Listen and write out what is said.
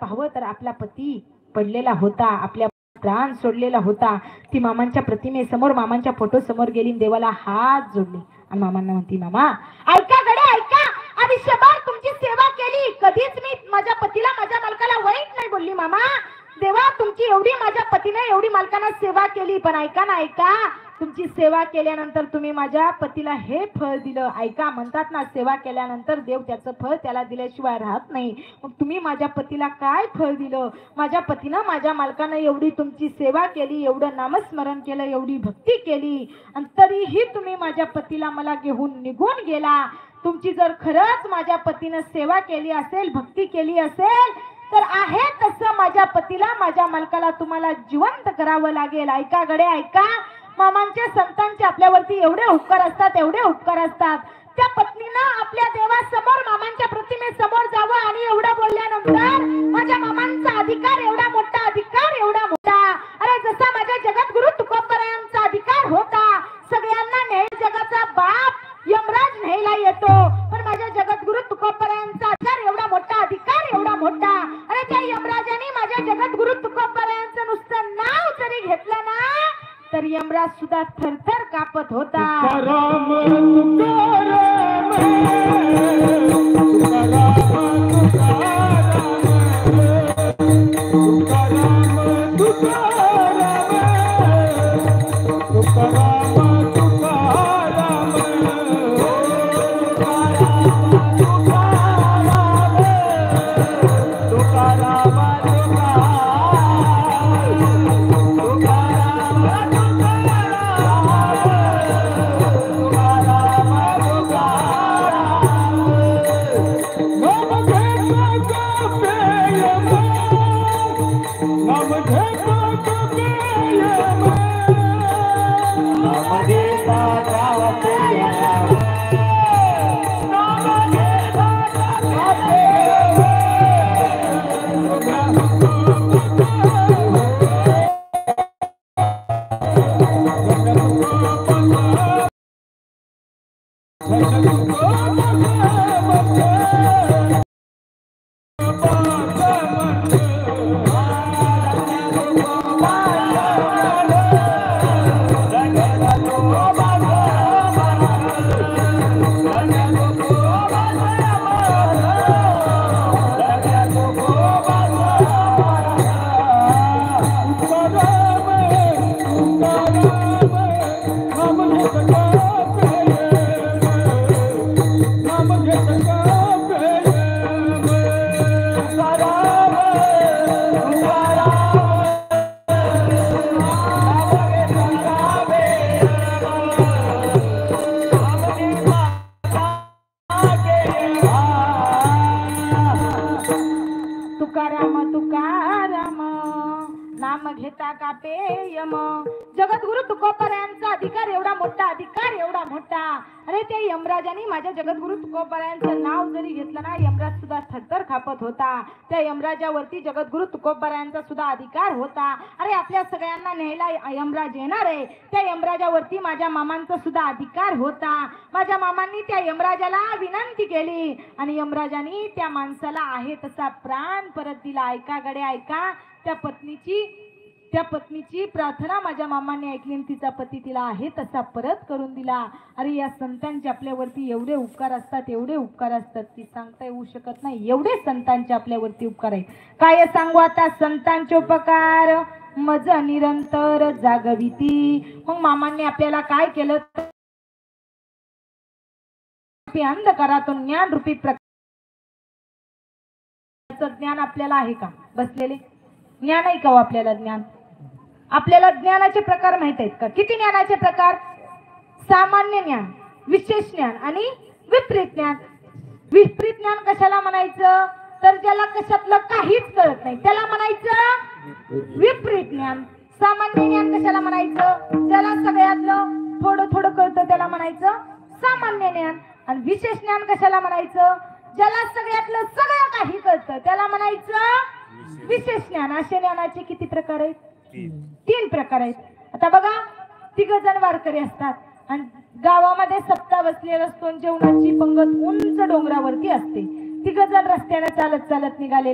पाहावं तर आपला पती पडलेला होता, आपल्या प्राण सोडलेला होता। ती मामांच्या प्रतिमेसमोर, मामांच्या फोटो समोर गेली, देवाला हात जोडले आणि मामांना म्हणती, मामा ऐका गडे ऐका, आयुष्यभर तुमची सेवा केली, कधीच मी माझ्या पतीला माझ्या मालकाला वाईट नाही बोलली। मामा देवा तुमची एवढी माझ्या पतीने एवढी मालकांना सेवा केली, पण ऐका ना ऐका, तुमची सेवा केल्यानंतर तुम्ही माझ्या पतीला हे फळ दिलं। ऐका, म्हणतात ना सेवा केल्यानंतर देव त्याचं फळ त्याला दिल्याशिवाय राहत नाही। मग तुम्ही माझ्या पतीला काय फळ दिलं? माझ्या पतीनं माझ्या मालकानं एवढी तुमची सेवा केली, एवढं नामस्मरण केलं, एवढी भक्ती केली, आणि तरीही तुम्ही माझ्या पतीला मला घेऊन निघून गेला। तुमची जर खरंच माझ्या पतीनं सेवा केली असेल, भक्ती केली असेल, तर आहे तसं माझ्या पतीला माझ्या मालकाला तुम्हाला जिवंत करावं लागेल। ऐका गडे ऐका, मामांच्या संतांचे आपल्यावरती एवढे उपकार असतात, एवढे उपकार असतात। त्या पत्नीनं आपल्या देवासमोर मामांच्या प्रतिमेसमोर जावं आणि एवढं बोलल्यानंतर माझ्या मामांचा अधिकार एवढा मोठा, अधिकार एवढा मोठा, अरे जसा माझ्या जगद्गुरु तुकोबरायांचा अधिकार होता, सगळ्यांना न्याय जगाचा बाप यमराज न्यायला येतो, पण माझ्या जगद्गुरु तुकोबरायांचा अधिकार एवढा मोठा, अधिकार एवढा मोठा, अरे त्या यमराजाने माझ्या जगद्गुरु तुकोबरायांचं नुसतं नाव जरी घेतलं ना, तर यमराज सुद्धा थरथर कापत होता। घेता का पेयम, जगद्गुरु तुकोबरायांचा अधिकार एवढा मोठा, अधिकार एवढा मोठा, अरे त्या यमराजाने माझ्या जगद्गुरु तुकोबरायांचं नाव जरी घेतलं ना, यमराज सुद्धा थरथर कापत होता। त्या यमराजावरती जगद्गुरु तुकोबरायांचा सुद्धा अधिकार होता। अरे आपल्या सगळ्यांना न्यायला यमराज येणार आहे, त्या यमराजावरती माझ्या मामांचा सुद्धा अधिकार होता। माझ्या मामांनी त्या यमराजाला विनंती केली आणि यमराजाने त्या माणसाला आहे तसा प्राण परत दिला। ऐका गडे ऐका, त्या पत्नीची प्रार्थना माझ्या मामांनी ऐकली आणि तिचा पती तिला आहे तसा परत करून दिला। अरे या संतांचे आपल्यावरती एवढे उपकार असतात, एवढे उपकार असतात की सांगता येऊ शकत नाही, एवढे संतांचे आपल्यावरती उपकार आहेत। काय सांगू आता संतांचे उपकार, मज निरंतर जागविती। मग मामांनी आपल्याला काय केलं, अंधकारातून ज्ञान रूपी ज्ञान आपल्याला आहे का? बसलेले ज्ञान आहे का आपल्याला? ज्ञान आपल्याला ज्ञानाचे प्रकार माहित आहेत का? किती ज्ञानाचे प्रकार? सामान्य ज्ञान, विशेष ज्ञान आणि विपरीत ज्ञान। विपरीत ज्ञान कशाला म्हणायचं, तर ज्याला कशातलं काहीच कळत नाही त्याला म्हणायचं विपरीत ज्ञान। सामान्य ज्ञान कशाला म्हणायचं, ज्याला सगळ्यातलं थोडं थोडं कळतं त्याला म्हणायचं सामान्य ज्ञान। आणि विशेष ज्ञान कशाला म्हणायचं, ज्याला सगळ्यातलं सगळं काही कळतं त्याला म्हणायचं विशेष ज्ञान। अशा ज्ञानाचे किती प्रकार आहेत? तीन प्रकार आहेत। आता बघा, 3 जण वारकरी असतात आणि गावामध्ये सप्ताह बसलेला असतो, जेवणाची पंगत उंच डोंगरावरती असते। 3 जण रस्त्याने चालत चालत निघालेले